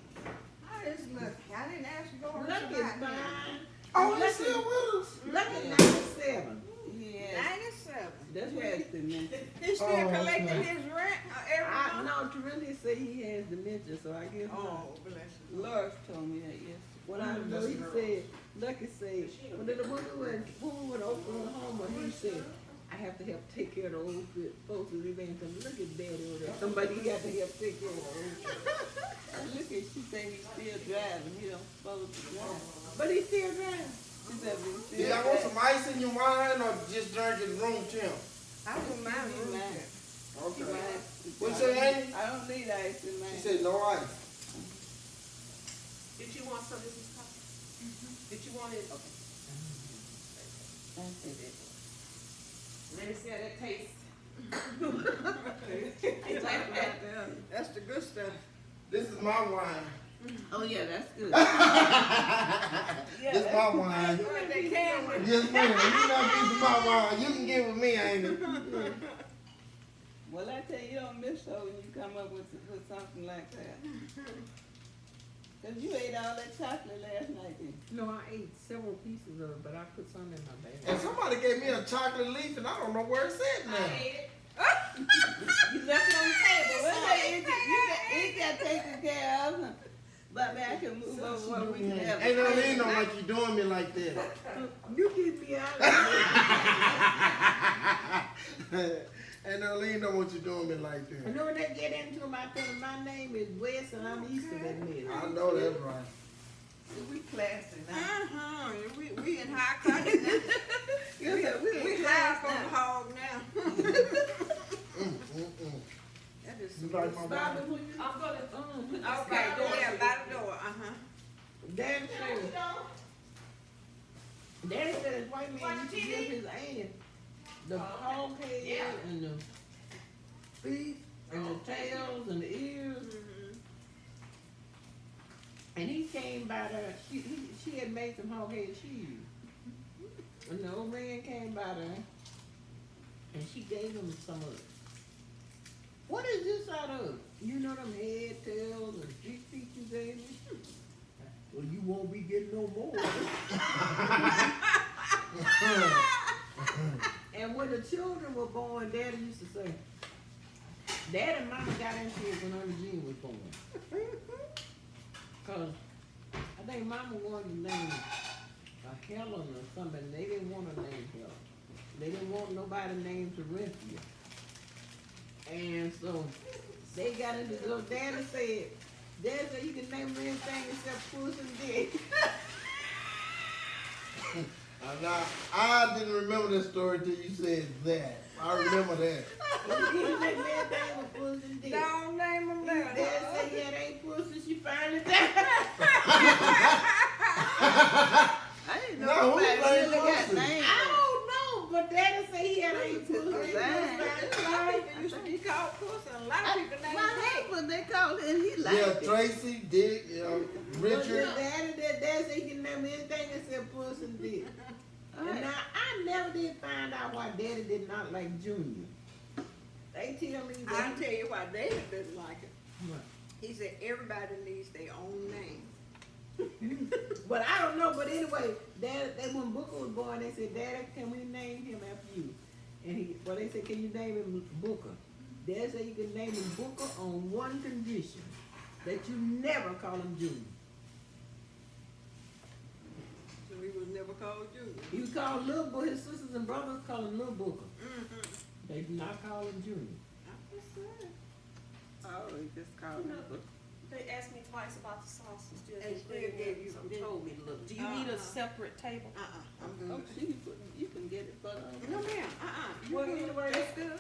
I just Lucky. I didn't ask you to go Lucky is fine. Oh, he's still with us. Lucky 97. Yeah. 97. That's what Yes, it dementia. He's still Oh, collecting okay. his rent every month? No, Teresa said he has dementia, so I guess not. Oh, bless you. Lawrence told me that yesterday. What I know, he said, Lucky said, when we went to Oklahoma, he said, I have to help take care of the old folks who live in. Look at Daddy over there. Somebody got to help take care of the old folks. Look at, she said he's still driving, he don't supposed to drive. But he still drives. She said, but he's Do still y'all want driving. some ice in your wine or just drink it room temp? I don't mind She room mine. temp. She Okay. mine. What's your name? I don't need ice in mine. She said no ice. Did you want some of this coffee? Did you want it? Okay. That's it. Let me see how that tastes. That's the good stuff. This is my wine. Oh, yeah, that's good. This my wine. You in the camera. Yes, ma'am. You know this is my wine. You can get with me, ain't it? Well, I tell you, you don't miss her when you come up with something like that. Cause you ate all that chocolate last night, didn't you? No, I ate several pieces of it, but I put some in my bag. And somebody gave me a chocolate leaf, and I don't know where it's at now. You left it on the table. Well, it got taken care of. But man, I can move over where we can have. Ain't no need no like you doing me like that. You get me out of here. Ain't no lean know what you doing me like I that. know when they get into my thing, my name is West and I'm east of that middle. I know that's right. We classy now. Uh-huh. We in high country now. We high up on the hog now. That is You like my Bobby, wine? when you, I'm gonna, put this Okay, back go on. there, by the door, uh-huh. Daddy said his white man used to give his aunt the hog head and the feet and the tails and the ears. Mhm. And he came by there, she had made some hog head cheese. And the old man came by there and she gave him some of it. What is this out of? You know them head, tails, and feet you gave me? Well, you won't be getting no more. And when the children were born, Daddy used to say, Dad and Mama got into it when Ernie Jean was born. Cause I think Mama wanted to name Helen or something. They didn't want to name Helen. They didn't want nobody named Corinthia. And so they got into it. So Daddy said, Dad said you can name him anything except puss and dick. Now, I didn't remember that story till you said that. I remember that. You can name anything with puss and dick. Don't name them Dad there. said yeah, they ain't pussy, she finally died. I didn't No, know who nobody named really got Pussy? names. I don't know, but Daddy said he had ain't pussy. Pussy They died. must A find lot of life. people used to be called pussy, and a lot of people named My Dick. husband, they called it, and he liked Yeah, it. Tracy, Dick, But Richard. Daddy said he can name anything except puss and dick. And Alright. now, I never did find out why Daddy did not like Junior. They tell me I'll that. tell you why David didn't like it. What? He said everybody needs their own name. But I don't know, but anyway, when Booker was born, they said, Daddy, can we name him after you? And they said, can you name him Booker? Dad said you can name him Booker on one condition, that you never call him Junior. So he was never called Junior. He was called Little Booker, his sisters and brothers call him Little Booker. Mm-hmm. They do not call him Junior. Oh, he just called No. it Booker. They asked me twice about the sauce and still And didn't still bring gave it, you- so didn't- told me to look. Do you need a separate table? I'm Oh, good. you can get it for the. No, ma'am, You Well, good. anyway, That's good.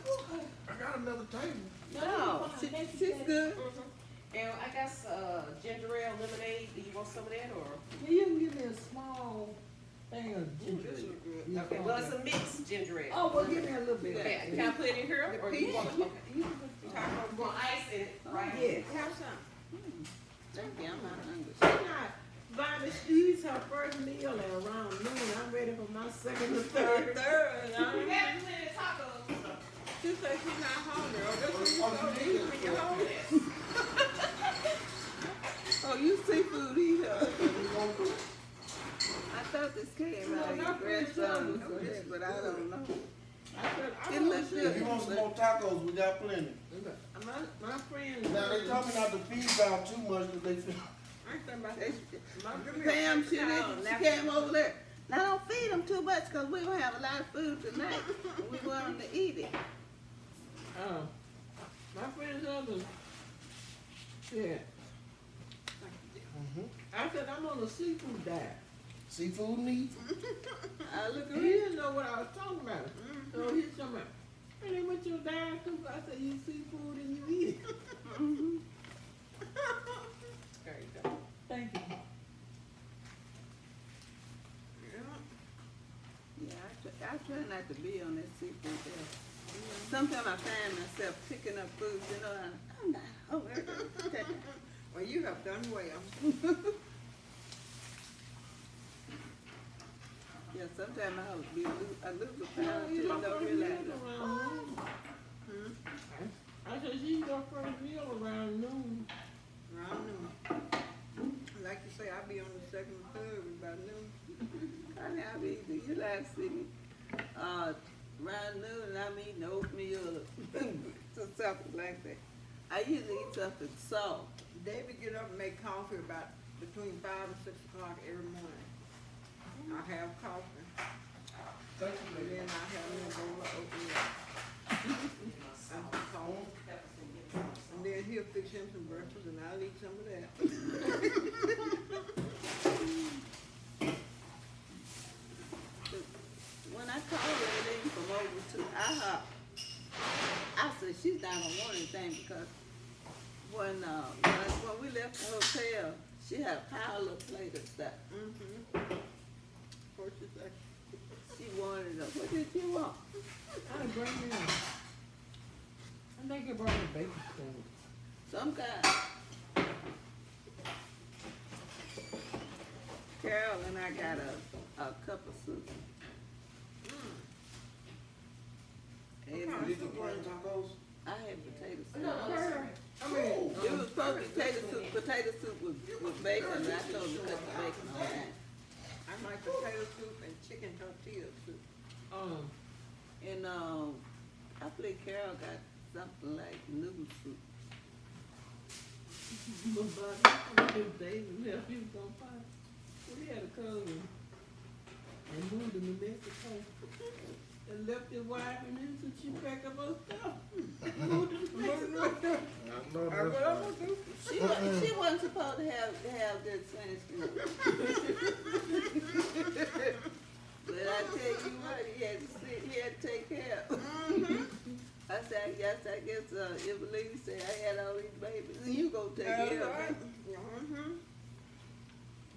I got another table. No, she's good. And I guess, ginger ale, lemonade, do you want some of that, or? Yeah, you can give me a small thing of ginger. This is good. Yeah, Okay, well, it's a mixed ginger ale. Oh, well, give me a little bit. Okay, can I put it in here, or do you want, okay. You can put You want ice in it, right? Yes. Have some. Thank you, I'm not hungry. She not, Bobby, she's her first meal at around noon. I'm ready for my second or third. We got plenty of tacos. She said she's not hungry. Oh, that's what you supposed to eat when you're hungry. Oh, you seafood eater. I thought this came No, out of your not grandson, grandson. but I don't know. I It don't looks know. good. If you want some more tacos, we got plenty. My friend. Now, they told me not to feed y'all too much because they feel. I ain't thinking about They- that. Pam, she came over there. Now don't feed them too much, cause we gonna have a lot of food tonight. We want them to eat it. My friend's husband said, I said, I'm on a seafood diet. Seafood meat? I look He at didn't know what I was talking about. So he's talking about, hey, what your diet too? I said, you eat seafood and you eat it. There you go. Thank you. Yeah, I try not to be on that seafood there. Sometimes I find myself picking up food, you know, I'm not hungry. Well, you have done well. Yeah, sometimes I lose a pound You too, eat and her don't first realize meal it. around noon. I said, she eat her first meal around noon. Around noon. Like you say, I'll be on the second or third about noon. Honey, I be eating, you like see me, around noon and I'm eating oatmeal or something like that. I usually eat something soft. David get up and make coffee about between 5 and 6 o'clock every morning. I have coffee, Thank and then I have me a bowl of oatmeal. And coffee. And then he'll fix him some breakfast, and I'll eat some of that. When I called her, they didn't come over to IHOP. I said, she's not gonna want anything because when we left the hotel, she had a pile of plate of stuff. What you say? She wanted it. What did you want? I done bring me up. I think it brought me bacon sandwich. Some kind. Carol and I got a cup of soup. And you. Did you bring tacos? I had potato soup. No, her. I mean, It was supposed to be potato soup with bacon, and I told her to cut the bacon on that. I like potato soup and chicken tortilla soup. And I believe Carol got something like noodle soup. but his days left, he was gonna fight. We had a cousin and moved to New Mexico. and left his wife and then so she packed up her stuff. I know that's right. She wasn't supposed to have that Thanksgiving. But I tell you what, he had to take care of. I said, I guess Evelyn said I had all these babies, and you go take care of them.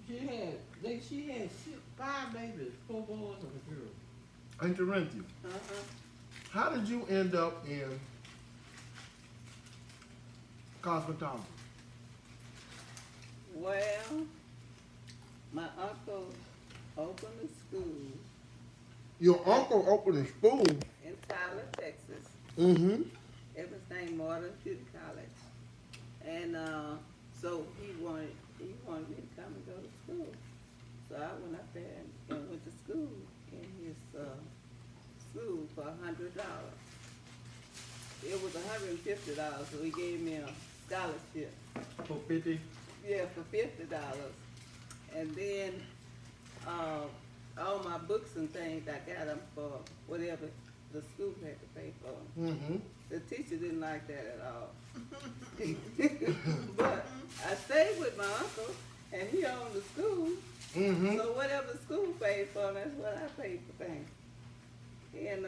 She had 5 babies, 4 boys and a girl. Ain't you renting? Uh-huh. How did you end up in cosmetology? Well, my uncle opened a school Your uncle opened a school. in Tyler, Texas. Mm-hmm. It was named Modern City College. And so he wanted me to come and go to school. So I went up there and went to school in his school for $100. It was $150, so he gave me a scholarship. For 50. Yeah, for $50. And then all my books and things, I got them for whatever the school had to pay for. Mm-hmm. The teacher didn't like that at all. But I stayed with my uncle, and he owned the school. Mm-hmm. So whatever the school paid for, that's what I paid for things. And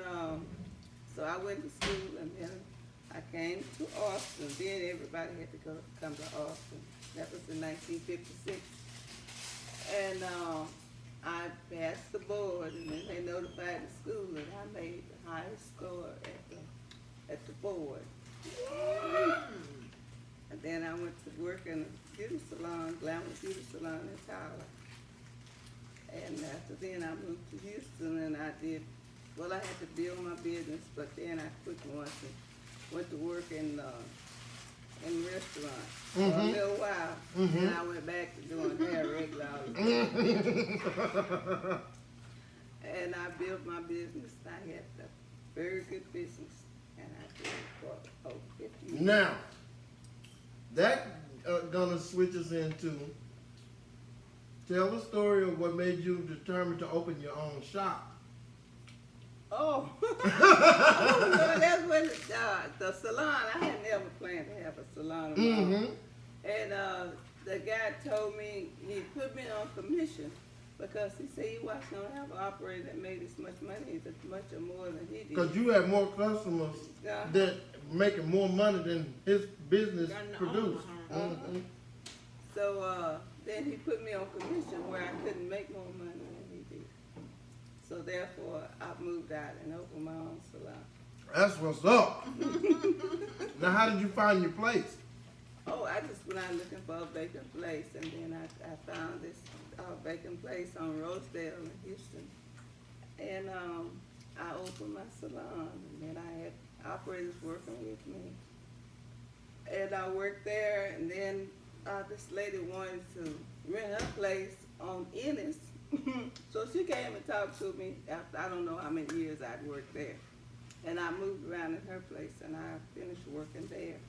so I went to school, and then I came to Austin. Then everybody had to come to Austin. That was in 1956. And I passed the board, and then they notified the school that I made the highest score at the board. And then I went to work in a beauty salon, Glamour Beauty Salon in Tyler. And after then I moved to Houston, and I had to build my business, but then I quit once and went to work in restaurants for a little while. And I went back to doing hair regularly. And I built my business. I had a very good business, and I did it for over 50 years. Now, that gonna switch us into tell the story of what made you determined to open your own shop. Oh, that's when the salon. I had never planned to have a salon of my own. Mm-hmm. And the guy told me, he put me on commission because he said he wasn't going to have an operator that made as much money, as much or more than he did. Because you have more customers Yeah. that making more money than his business produced. Uh-huh. Mhm. So then he put me on commission where I couldn't make more money than he did. So therefore, I moved out and opened my own salon. That's what's up. Now, how did you find your place? Oh, I just went out looking for a vacant place, and then I found this vacant place on Rosedale in Houston. And I opened my salon, and then I had operators working with me. And I worked there, and then this lady wanted to rent her place on Ennis. So she came and talked to me after I don't know how many years I'd worked there. And I moved around in her place, and I finished working there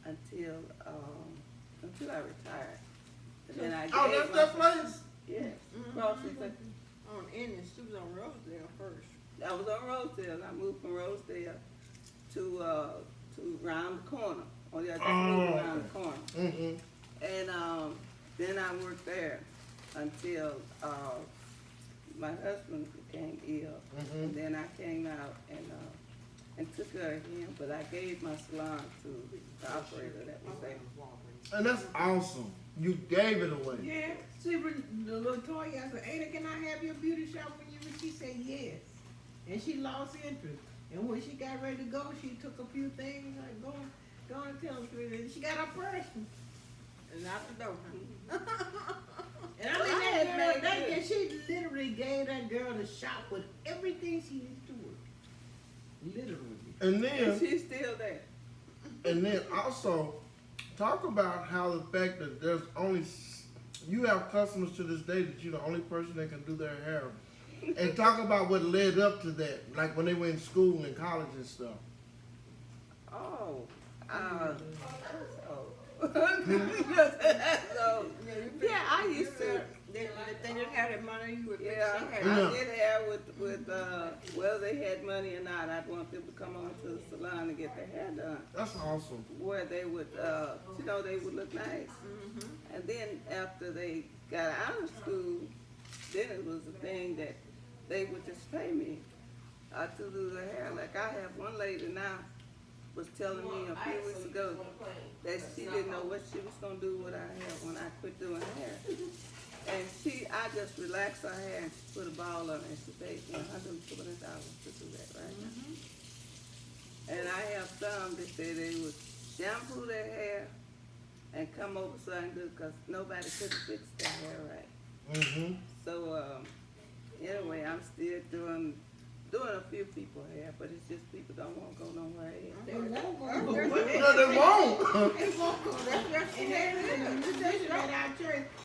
until I retired. And then I Oh, gave that's my- that place? Yes. Mhm. Crossing Place. On Ennis, she was on Rosedale first. I was on Rosedale. I moved from Rosedale to round the corner. Only I just moved around the corner. Mm-hmm. And then I worked there until my husband became ill. Mhm. And then I came out and took care of him, but I gave my salon to the operator that was there. And that's awesome. You gave it away. Yeah, see, when the little toy, I said, Ada, can I have your beauty shop when you, she said yes. And she lost interest. And when she got ready to go, she took a few things, like, go and tell them, and she got her purse. And out the door. And I mean, I had made that good. girl, she literally gave that girl the shop with everything she needs to work. Literally. And And then, she's still there. also, talk about how the fact that there's only, you have customers to this day that you're the only person that can do their hair. And talk about what led up to that, like when they were in school and college and stuff. Oh, so, Yeah, yeah, I used to. They didn't have that money, you would Yeah. I did hair with whether they had money or not, I'd want them to come over to the salon and get their hair done. That's awesome. Where they would, they would look nice. And then after they got out of school, then it was a thing that they would just pay me to do their hair. Like I have one lady now was telling me a few weeks ago that she didn't know what she was gonna do with her hair when I quit doing hair. And I just relaxed her hair and she put a ball on it and she paid me $120 to do that right now. And I have some that say they would shampoo their hair and come over so I can do it because nobody could fix their hair right. Mm-hmm. So anyway, I'm still doing a few people hair, but it's just people don't want to go nowhere else. No, they won't. And then you just right out your